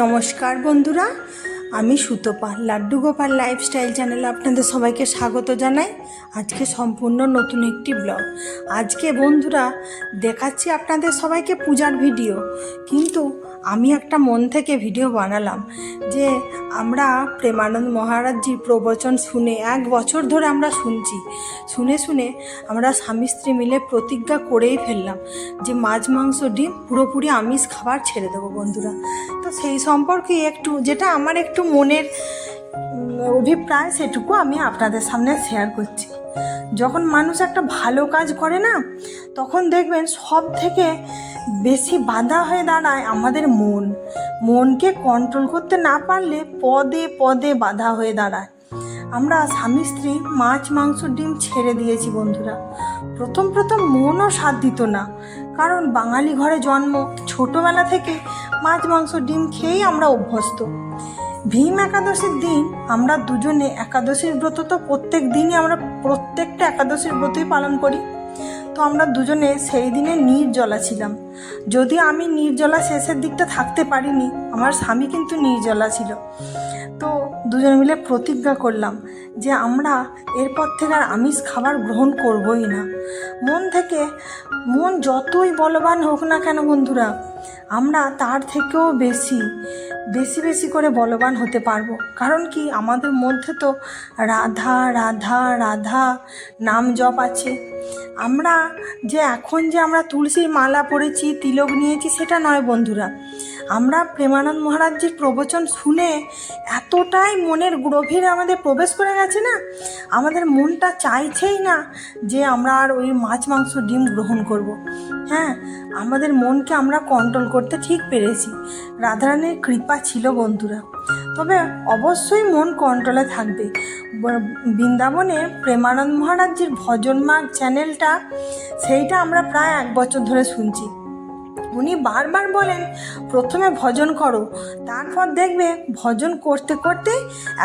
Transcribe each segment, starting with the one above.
নমস্কার বন্ধুরা, আমি সুতপা লাড্ডু গোপাল লাইফস্টাইল চ্যানেলে আপনাদের সবাইকে স্বাগত জানাই। আজকে সম্পূর্ণ নতুন একটি ব্লগ। আজকে বন্ধুরা দেখাচ্ছি আপনাদের সবাইকে পূজার ভিডিও, কিন্তু আমি একটা মন থেকে ভিডিও বানালাম যে আমরা প্রেমানন্দ মহারাজজির প্রবচন শুনে 1 বছর ধরে আমরা শুনে আমরা স্বামী স্ত্রী মিলে প্রতিজ্ঞা করেই ফেললাম যে মাছ মাংস ডিম পুরোপুরি আমিষ খাবার ছেড়ে দেবো বন্ধুরা। তো সেই সম্পর্কে একটু যেটা আমার একটু মনের অভিপ্রায় সেটুকু আমি আপনাদের সামনে শেয়ার করছি। যখন মানুষ একটা ভালো কাজ করে না, তখন দেখবেন সব থেকে বেশি বাধা হয়ে দাঁড়ায় আমাদের মনকে কন্ট্রোল করতে না পারলে পদে পদে বাধা হয়ে দাঁড়ায়। আমরা স্বামী স্ত্রী মাছ মাংস ডিম ছেড়ে দিয়েছি বন্ধুরা। প্রথম মনও সাথ দিত না, কারণ বাঙালি ঘরে জন্ম, ছোটোবেলা থেকে মাছ মাংস ডিম খেয়েই আমরা অভ্যস্ত। ভীম একাদশীর দিন আমরা দুজনে একাদশীর ব্রত তো প্রত্যেক দিনই আমরা প্রত্যেকটা একাদশীর ব্রতই পালন করি। তো আমরা দুজনে সেই দিনে নির্জলা ছিলাম। যদিও আমি নির্জলা শেষের দিকটা থাকতে পারিনি, আমার স্বামী কিন্তু নির্জলা ছিল। তো দুজনে মিলে প্রতিজ্ঞা করলাম যে আমরা এরপর থেকে আর আমিষ খাবার গ্রহণ করবই না। মন থেকে, মন যতই বলবান হোক না কেন বন্ধুরা, আমরা তার থেকেও বেশি করে বলবান হতে পারবো। কারণ কি, আমাদের মধ্যে তো রাধা রাধা রাধা নাম জপ আছে। আমরা যে এখন যে আমরা তুলসীর মালা পরেছি, তিলক নিয়েছি, সেটা নয় বন্ধুরা। আমরা প্রেমানন্দ মহারাজজির প্রবচন শুনে এতটাই মনের গভীরে আমাদের প্রবেশ করে গেছে না, আমাদের মনটা চাইছেই না যে আমরা আর ওই মাছ মাংস ডিম গ্রহণ করব। হ্যাঁ, আমাদের মনকে আমরা কন্ট্রোল করতে ঠিক পেরেছি। রাধারানীর কৃপা ছিল বন্ধুরা। তবে অবশ্যই মন কন্ট্রোলে থাকবে। বৃন্দাবনে প্রেমানন্দ মহারাজজির ভজন মার্গ চ্যানেলটা, সেইটা আমরা প্রায় 1 বছর ধরে শুনছি। উনি বারবার বলেন প্রথমে ভজন করো, তারপর দেখবে ভজন করতে করতে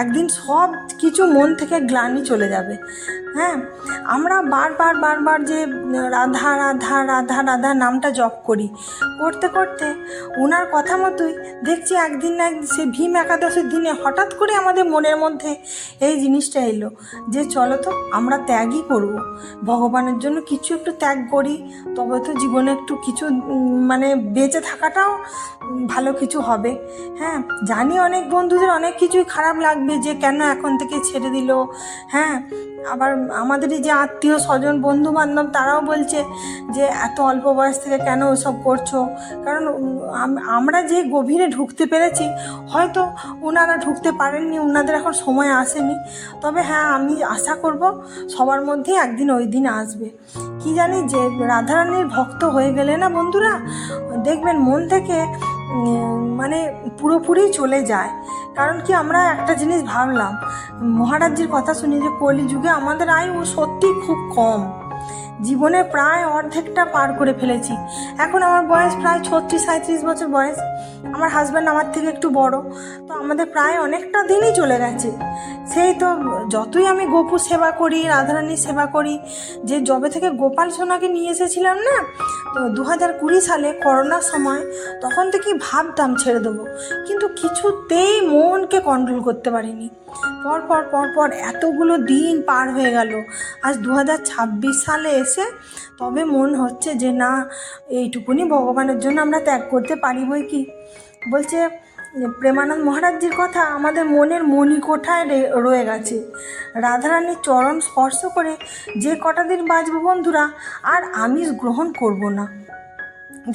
একদিন সব কিছু মন থেকে গ্লানি চলে যাবে। হ্যাঁ, আমরা বারবার যে রাধা রাধা রাধা রাধা নামটা জপ করতে ওনার কথা মতোই দেখছি একদিন না একদিন সে ভীম একাদশীর দিনে হঠাৎ করে আমাদের মনের মধ্যে এই জিনিসটা এলো যে চলো তো আমরা ত্যাগই করব, ভগবানের জন্য কিছু একটু ত্যাগ করি, তবে তো জীবনে একটু কিছু বেঁচে থাকাটাও ভালো কিছু হবে। হ্যাঁ, জানি অনেক বন্ধুদের অনেক কিছুই খারাপ লাগবে যে কেন এখন থেকে ছেড়ে দিল। হ্যাঁ, আবার আমাদেরই যে আত্মীয় স্বজন বন্ধু বান্ধব তারাও বলছে যে এত অল্প বয়স থেকে কেন ওসব করছো। কারণ আমরা যে গভীরে ঢুকতে পেরেছি, হয়তো ওনারা ঢুকতে পারেননি, ওনাদের এখন সময় আসেনি। তবে হ্যাঁ, আমি আশা করব সবার মধ্যে একদিন ওই দিন আসবে। কি জানি যে রাধারানীর ভক্ত হয়ে গেলে না বন্ধুরা, দেখবেন মন থেকে পুরোপুরি চলে যায়। কারণ কি, আমরা একটা জিনিস ভাবলাম মহারাজজির কথা শুনি যে কলিযুগে আমাদের আয়ু সত্যি খুব কম, জীবনে প্রায় অর্ধেকটা পার করে ফেলেছি। এখন আমার বয়স প্রায় 36-37 বছর বয়স। আমার হাজব্যান্ড আমার থেকে একটু বড়, তো আমাদের প্রায় অনেকটা দিনই চলে গেছে। সেই তো যতই আমি গোপু সেবা করি, রাধারানীর সেবা করি, যে যবে থেকে গোপাল সোনাকে নিয়ে এসেছিলাম না, তো 2020 সালে করোনার সময়, তখন থেকেই ভাবতাম ছেড়ে দেবো, কিন্তু কিছুতেই মনকে কন্ট্রোল করতে পারিনি। পর এতগুলো দিন পার হয়ে গেল, আজ 2026 সালে এসে তবে মন হচ্ছে যে না, এইটুকুনি ভগবানের জন্য আমরা ত্যাগ করতে পারি। বই কি বলছে প্রেমানন্দ মহারাজজির কথা আমাদের মনের মণিকোঠায় রয়ে গেছে। রাধারানীর চরণ স্পর্শ করে যে কটা দিন বাঁচবো বন্ধুরা, আর আমিষ গ্রহণ করব না।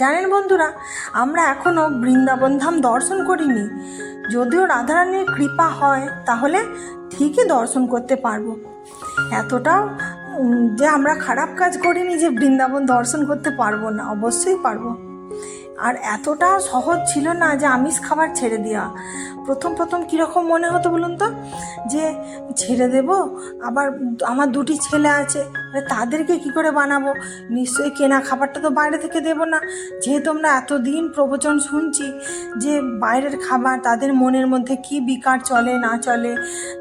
জানেন বন্ধুরা, আমরা এখনও বৃন্দাবন ধাম দর্শন করিনি। যদিও রাধারানীর কৃপা হয় তাহলে ঠিকই দর্শন করতে পারবো। এতটাও যে আমরা খারাপ কাজ করিনি যে বৃন্দাবন দর্শন করতে পারবো না, অবশ্যই পারবো। আর এতটাও সহজ ছিল না যে আমিষ খাবার ছেড়ে দেওয়া। প্রথম কীরকম মনে হতো বলুন তো, যে ছেড়ে দেব, আবার আমার 2টি ছেলে আছে, তাদেরকে কি করে বানাবো, নিশ্চয়ই কেনা খাবারটা তো বাইরে থেকে দেব না। যেহেতু আমরা এতদিন প্রবচন শুনছি যে বাইরের খাবার, তাদের মনের মধ্যে কি বিকার চলে না চলে,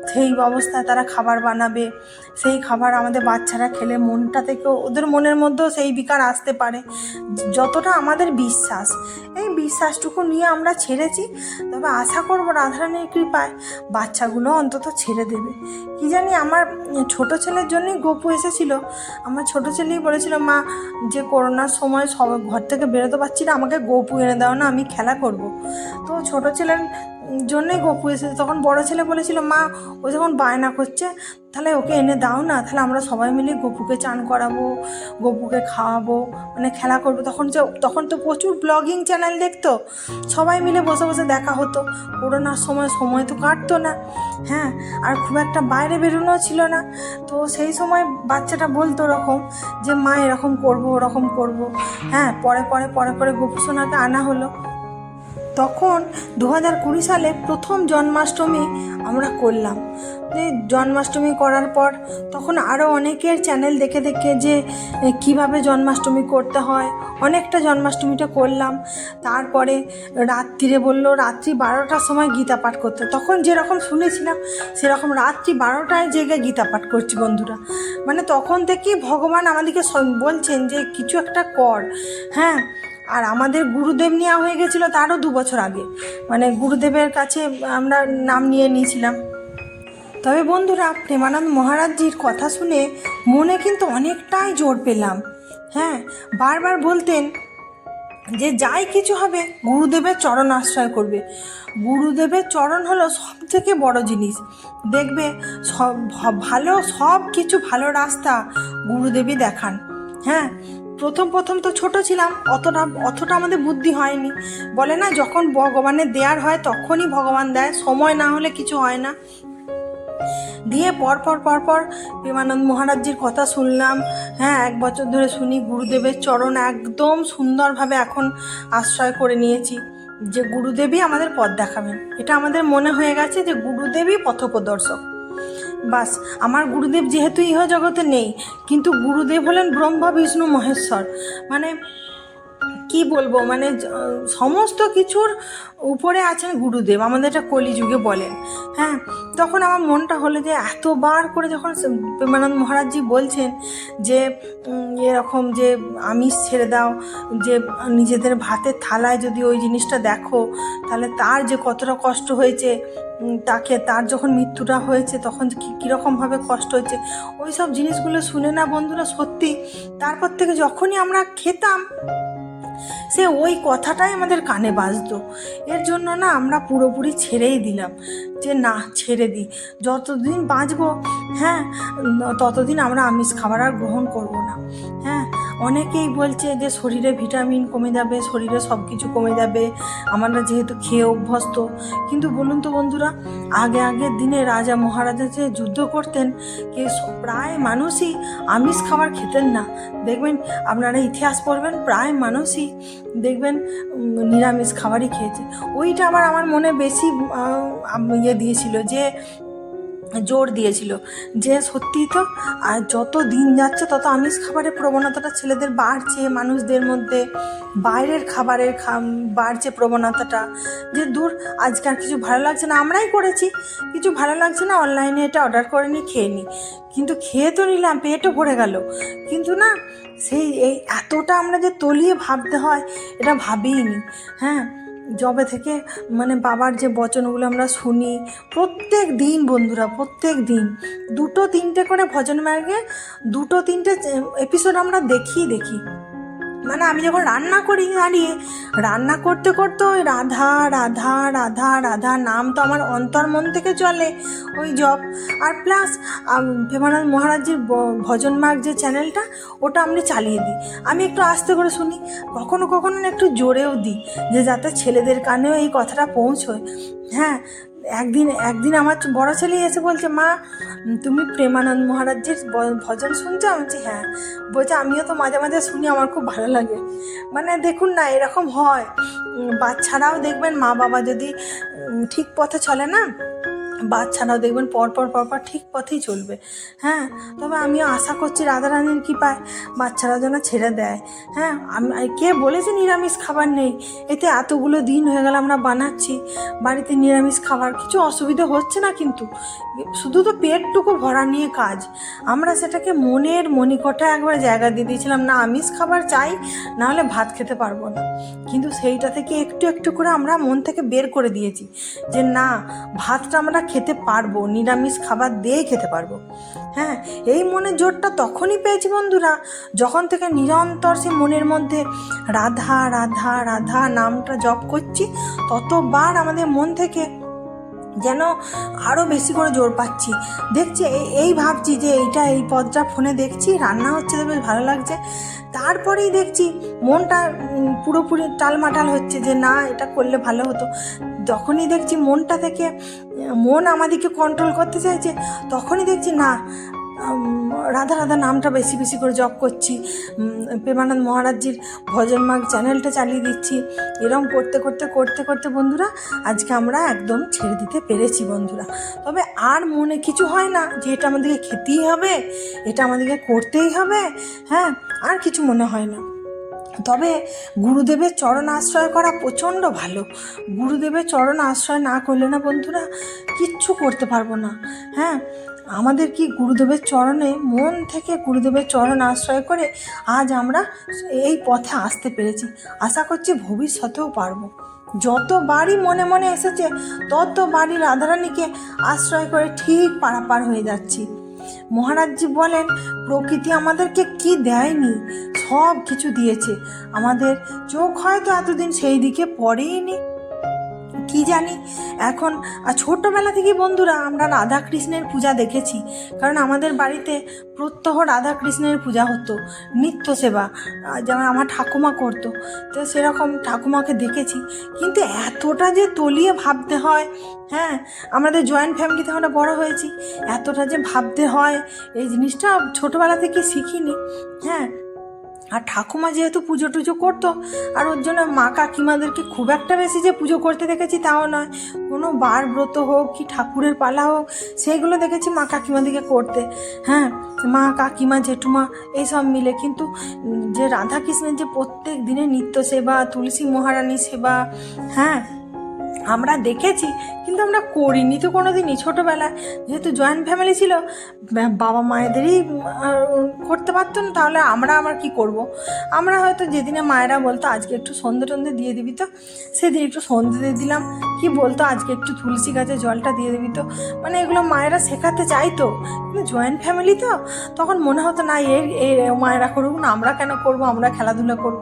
সেই অবস্থায় তারা খাবার বানাবে, সেই খাবার আমাদের বাচ্চারা খেলে মনটা থেকেও ওদের মনের মধ্যেও সেই বিকার আসতে পারে। যতটা আমাদের বিশ্বাস বিশ্বাস, এই বিশ্বাসটুকু নিয়ে আমরা ছেড়েছি। তবে আশা করবো রাধারানীর কৃপায় বাচ্চাগুলো অন্তত ছেড়ে দেবে। কি জানি, আমার ছোট ছেলের জন্যই গপু এসেছিল। আমার ছোট ছেলেই বলেছিল, মা যে করোনার সময় সব ঘর থেকে বেরোতে পারছি না, আমাকে গপু এনে দাও না, আমি খেলা করব। তো ছোট ছেলের জন্যই গপু এসেছে। তখন বড় ছেলে বলেছিল, মা ও যখন বায়না করছে তাহলে ওকে এনে দাও না, তাহলে আমরা সবাই মিলে গপুকে চান করাবো, গপুকে খাওয়াবো, মানে খেলা করবো। তখন তো প্রচুর ব্লগিং চ্যানেল দেখতো, সবাই মিলে বসে বসে দেখা হতো। করোনার সময় তো কাটতো না, হ্যাঁ, আর খুব একটা বাইরে বেরোনো ছিল না। তো সেই সময় বাচ্চাটা বলতো ওরকম যে মা এরকম করবো ওরকম করবো, হ্যাঁ। পরে গপু সোনাকে আনা হলো। তখন 2020 সালে প্রথম জন্মাষ্টমী আমরা করলাম। জন্মাষ্টমী করার পর তখন আরও অনেকের চ্যানেল দেখে যে কিভাবে জন্মাষ্টমী করতে হয়, অনেকটা জন্মাষ্টমীটা করলাম। তারপরে রাত্রিরে বললো রাত্রি 12টার সময় গীতা পাঠ করতে। তখন যেরকম শুনেছিলাম সেরকম রাত্রি 12টায় জেগে গীতা পাঠ করছি বন্ধুরা। মানে তখন থেকেই ভগবান আমাদেরকে বলছেন যে কিছু একটা কর, হ্যাঁ। আর আমাদের গুরুদেব নেওয়া হয়ে গেছিলো তারও 2 বছর আগে, মানে গুরুদেবের কাছে আমরা নাম নিয়েছিলাম। তবে বন্ধুরা, প্রেমানন্দ মহারাজজির কথা শুনে মনে কিন্তু অনেকটাই জোর পেলাম, হ্যাঁ। বারবার বলতেন যে যাই কিছু হবে গুরুদেবের চরণ আশ্রয় করবে। গুরুদেবের চরণ হলো সব থেকে বড় জিনিস। দেখবে সব কিছু ভালো রাস্তা গুরুদেবই দেখান, হ্যাঁ। প্রথম তো ছোট ছিলাম, অতটা আমাদের বুদ্ধি হয়নি। বলে না, যখন ভগবানের দেয়ার হয় তখনই ভগবান দেয়, সময় না হলে কিছু হয় না। দিয়ে পরপর প্রেমানন্দ মহারাজজির কথা শুনলাম, হ্যাঁ। 1 বছর ধরে শুনি। গুরুদেবের চরণ একদম সুন্দরভাবে এখন আশ্রয় করে নিয়েছি যে গুরুদেবই আমাদের পথ দেখাবেন। এটা আমাদের মনে হয়ে গেছে যে গুরুদেবই পথপ্রদর্শক। বাস, আমার গুরুদেব যেহেতু ইহ জগতে নেই, কিন্তু গুরুদেব হলেন ব্রহ্মা বিষ্ণু মহেশ্বর। মানে কি বলবো, মানে সমস্ত কিছুর উপরে আছেন গুরুদেব, আমাদের এটা কলিযুগে বলেন, হ্যাঁ। তখন আমার মনটা হলো যে এতবার করে যখন প্রেমানন্দ মহারাজজি বলছেন যে এরকম যে আমিষ ছেড়ে দাও, যে নিজেদের ভাতের থালায় যদি ওই জিনিসটা দেখো তাহলে তার যে কতটা কষ্ট হয়েছে, তার যখন মৃত্যুটা হয়েছে তখন কীরকমভাবে কষ্ট হয়েছে, ওই সব জিনিসগুলো শুনে না বন্ধুরা, সত্যি তারপর থেকে যখনই আমরা খেতাম সে ওই কথাটাই আমাদের কানে বাজতো। এর জন্য না আমরা পুরোপুরি ছেড়েই দিলাম, যে না ছেড়ে দিই, যতদিন বাঁচবো, হ্যাঁ, ততদিন আমরা আমিষ খাবার আর গ্রহণ করব না, হ্যাঁ। অনেকেই বলছে যে শরীরে ভিটামিন কমে যাবে, শরীরে সব কিছু কমে যাবে, আমরা যেহেতু খেয়ে অভ্যস্ত। কিন্তু বলুন তো বন্ধুরা, আগের দিনে রাজা মহারাজা যে যুদ্ধ করতেন, প্রায় মানুষই আমিষ খাবার খেতেন না। দেখবেন আপনারা ইতিহাস পড়বেন, প্রায় মানুষই দেখবেন নিরামিষ খাবারই খেয়েছে। ওইটা আমার মনে বেশি দিয়েছিল, যে জোর দিয়েছিল যে সত্যি তো, আর যত দিন যাচ্ছে তত আমিষ খাবারের প্রবণতাটা ছেলেদের বাড়ছে, মানুষদের মধ্যে বাইরের খাবারের বাড়ছে প্রবণতাটা, যে দূর আজকে আর কিছু ভালো লাগছে না, আমরাই করেছি, কিছু ভালো লাগছে না অনলাইনে এটা অর্ডার করে নিই, খেয়ে নিই। কিন্তু খেয়ে তো নিলাম, পেটও ভরে গেল, কিন্তু না সেই এই এতটা আমরা যে তলিয়ে ভাবতে হয় এটা ভাবিনি, হ্যাঁ। যবে থেকে মানে বাবার যে বচনগুলো আমরা শুনি প্রত্যেক দিন বন্ধুরা, প্রত্যেক দিন 2-3টে করে ভজন মার্গে 2-3টে এপিসোড আমরা দেখি। মানে আমি যখন রান্না করি, দাঁড়িয়ে রান্না করতে ওই রাধা রাধা রাধা রাধা নাম তো আমার অন্তর্মন থেকে চলে, ওই জপ। আর প্লাস প্রেমানন্দ মহারাজজির ভজন মার্গ যে চ্যানেলটা, ওটা আমি চালিয়ে দিই। আমি একটু আস্তে করে শুনি, কখনো না একটু জোরেও দিই, যে যাতে ছেলেদের কানেও এই কথাটা পৌঁছয়, হ্যাঁ। একদিন আমার বড় ছেলে এসে বলছে, মা তুমি প্রেমানন্দ মহারাজজির ভজন শুনছো? আমি বলছি হ্যাঁ। বলছে আমিও তো মাঝে মাঝে শুনি, আমার খুব ভালো লাগে। মানে দেখুন না, এরকম হয়। বাচ্চারাও দেখবেন মা বাবা যদি ঠিক পথে চলে না, বাচ্চারাও দেখবেন পরপর ঠিক পথেই চলবে। হ্যাঁ, তবে আমিও আশা করছি রাধারানীর কৃপায় বাচ্চারাও যেন ছেড়ে দেয়। হ্যাঁ, কে বলেছে নিরামিষ খাবার নেই? এতে এতগুলো দিন হয়ে গেল আমরা বানাচ্ছি বাড়িতে নিরামিষ খাবার, কিছু অসুবিধা হচ্ছে না, কিন্তু শুধু তো পেটটুকু ভরা নিয়ে কাজ। আমরা সেটাকে মনের মণিকোঠা একবার জায়গা দিয়ে দিয়েছিলাম, না আমিষ খাবার চাই, না হলে ভাত খেতে পারবো না। কিন্তু সেইটা থেকে একটু একটু করে আমরা মন থেকে বের করে দিয়েছি যে না, ভাতটা আমরা খেতে পারবো, নিরামিষ খাবার দিয়েই খেতে পারবো। হ্যাঁ, এই মনের জোরটা তখনই পেয়েছি বন্ধুরা, যখন থেকে নিরন্তর সে মনের মধ্যে রাধা রাধা রাধা নামটা জপ করছি, ততবার আমাদের মন থেকে যেন আরও বেশি করে জোর পাচ্ছি। দেখছি এই ভাবছি যে এই পদটা ফোনে দেখছি, রান্না হচ্ছে তো বেশ ভালো লাগছে, তারপরেই দেখছি মনটা পুরোপুরি টালমাটাল হচ্ছে যে না এটা করলে ভালো হতো। যখনই দেখছি মনটা থেকে মন আমাদেরকে কন্ট্রোল করতে চাইছে, তখনই দেখছি না রাধা রাধা নামটা বেশি বেশি করে জপ করছি, প্রেমানন্দ মহারাজজির ভজন মার্গ চ্যানেলটা চালিয়ে দিচ্ছি। এরকম করতে করতে করতে করতে বন্ধুরা আজকে আমরা একদম ছেড়ে দিতে পেরেছি বন্ধুরা। তবে আর মনে কিছু হয় না যে এটা আমাদেরকে খেতেই হবে, এটা আমাদেরকে করতেই হবে। হ্যাঁ, আর কিছু মনে হয় না। তবে গুরুদেবের চরণ আশ্রয় করা প্রচণ্ড ভালো। গুরুদেবের চরণ আশ্রয় না করলে না বন্ধুরা কিচ্ছু করতে পারবো না। হ্যাঁ, আমাদের কি গুরুদেবের চরণে মন থেকে গুরুদেবের চরণ আশ্রয় করে আজ আমরা এই পথে আসতে পেরেছি। আশা করছি ভবিষ্যতেও পারবো। যতবারই মনে মনে এসেছে ততবারই রাধারানীকে আশ্রয় করে ঠিক পারাপার হয়ে যাচ্ছি। মহারাজজি বলেন প্রকৃতি আমাদেরকে কি দেয়নি, সব কিছু দিয়েছে। আমাদের চোখ হয়তো এতদিন সেই দিকে পড়েইনি, কি জানি এখন। আর ছোটোবেলা থেকে বন্ধুরা আমরা রাধা কৃষ্ণের পূজা দেখেছি, কারণ আমাদের বাড়িতে প্রত্যহ রাধা কৃষ্ণের পূজা হতো, নিত্য সেবা যেমন আমার ঠাকুমা করতো, তো সেরকম ঠাকুমাকে দেখেছি। কিন্তু এতটা যে তলিয়ে ভাবতে হয়, হ্যাঁ আমাদের জয়েন্ট ফ্যামিলিতে আমরা বড় হয়েছি, এতটা যে ভাবতে হয় এই জিনিসটা ছোটোবেলা থেকে শিখিনি। হ্যাঁ, আর ঠাকুমা যেহেতু পুজো টুজো করতো, আর ওর জন্য মা কাকিমাদেরকে খুব একটা বেশি যে পুজো করতে দেখেছি তাও নয়, কোনো বার ব্রত হোক কি ঠাকুরের পালা হোক সেইগুলো দেখেছি মা কাকিমাদেরকে করতে। হ্যাঁ, মা কাকিমা জেঠুমা এইসব মিলে। কিন্তু যে রাধাকৃষ্ণের যে প্রত্যেক দিনে নিত্য সেবা, তুলসী মহারানী সেবা, হ্যাঁ আমরা দেখেছি, কিন্তু আমরা করিনি তো কোনো দিনই। ছোটোবেলায় যেহেতু জয়েন্ট ফ্যামিলি ছিল, বাবা মায়েদেরই করতে পারতো না, তাহলে আমরা কি করব। আমরা হয়তো যেদিনে মায়েরা বলতো আজকে একটু সন্ধে টন্ধে দিয়ে দিবি তো, সেদিন একটু সন্ধে দিয়ে দিলাম, কি বলতো আজকে একটু তুলসী গাছে জলটা দিয়ে দিবি তো, মানে এগুলো মায়েরা শেখাতে চাইতো। কিন্তু জয়েন্ট ফ্যামিলি তো তখন মনে হতো না এ মায়েরা করুক না, আমরা কেন করব, আমরা খেলাধুলা করব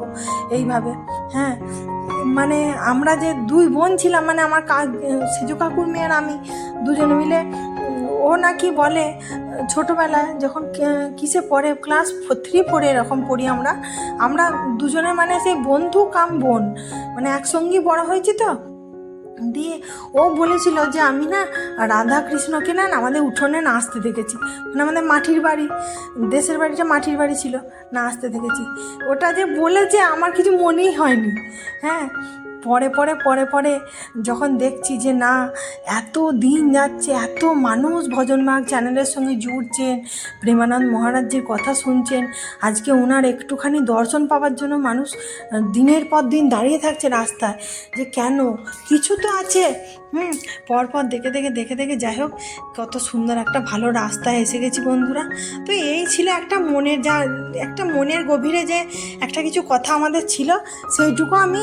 এইভাবে। হ্যাঁ, মানে আমরা যে দুই বোন ছিলাম, মানে আমার সেজু কাকুর মেয়ে আর আমি দুজনে মিলে, ও নাকি বলে ছোটোবেলায় যখন কিসে পড়ে ক্লাস 3-4 এরকম পড়ি আমরা দুজনে, মানে সেই বন্ধু কাম বোন, মানে একসঙ্গেই বড় হয়েছি। তো দিয়ে ও বলেছিল যে আমি না রাধা কৃষ্ণকে না আমাদের উঠোনে নাচতে দেখেছি, মানে আমাদের মাটির বাড়ি, দেশের বাড়িটা মাটির বাড়ি ছিল, নাচতে দেখেছি। ওটা যে বলেছে আমার কিছু মনেই হয়নি। হ্যাঁ, পরে যখন দেখছি যে না এত দিন যাচ্ছে, এত মানুষ ভজন মার্গ চ্যানেলের সঙ্গে জুড়ছেন, প্রেমানন্দ মহারাজজির কথা শুনছেন, আজকে ওনার একটুখানি দর্শন পাওয়ার জন্য মানুষ দিনের পর দিন দাঁড়িয়ে থাকছে রাস্তায়, যে কেন কিছু তো আছে। পরপর দেখে যাই হোক কত সুন্দর একটা ভালো রাস্তায় এসে গেছি বন্ধুরা। তো এই ছিল একটা মনের গভীরে যে একটা কিছু কথা আমাদের ছিল, সেইটুকু আমি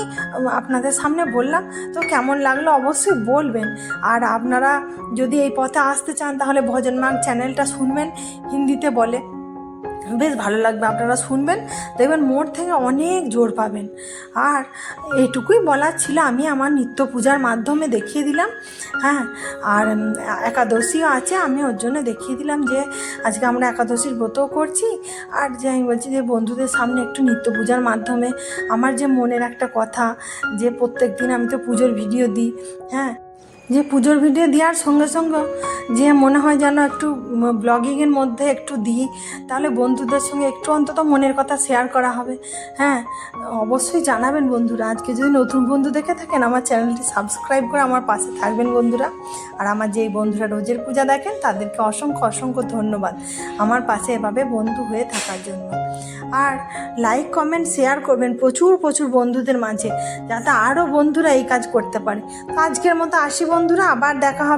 আপনাদের সামনে বললাম। তো কেমন লাগলো অবশ্যই বলবেন। আর আপনারা যদি এই পথে আসতে চান তাহলে ভজন মার্গ চ্যানেলটা শুনবেন, হিন্দিতে বলে, বেশ ভালো লাগবে। আপনারা শুনবেন, দেখবেন মোর থেকে অনেক জোর পাবেন। আর এইটুকুই বলার ছিল, আমি আমার নিত্য পূজার মাধ্যমে দেখিয়ে দিলাম। হ্যাঁ, আর একাদশীও আছে, আমি ওর জন্য দেখিয়ে দিলাম যে আজকে আমরা একাদশীর ব্রতও করছি। আর যে আমি বলছি যে বন্ধুদের সামনে একটু নিত্য পূজার মাধ্যমে আমার যে মনের একটা কথা, যে প্রত্যেক দিন আমি তো পুজোর ভিডিও দিই। হ্যাঁ, যে পুজোর ভিডিও দেওয়ার সঙ্গে সঙ্গে যে মনে হয় যেন একটু ব্লগিংয়ের মধ্যে একটু দিই, তাহলে বন্ধুদের সঙ্গে একটু অন্তত মনের কথা শেয়ার করা হবে। হ্যাঁ, অবশ্যই জানাবেন বন্ধুরা। আজকে যদি নতুন বন্ধু দেখে থাকেন, আমার চ্যানেলটি সাবস্ক্রাইব করে আমার পাশে থাকবেন বন্ধুরা। আর আমার যেই বন্ধুরা রোজের পূজা দেখেন তাদেরকে অসংখ্য অসংখ্য ধন্যবাদ আমার পাশে এভাবে বন্ধু হয়ে থাকার জন্য। আর লাইক কমেন্ট শেয়ার করবেন প্রচুর প্রচুর বন্ধুদের মাঝে, যাতে আরও বন্ধুরা এই কাজ করতে পারে। তো আজকের মতো আসি বন্ধুরা, আবার দেখা হবে।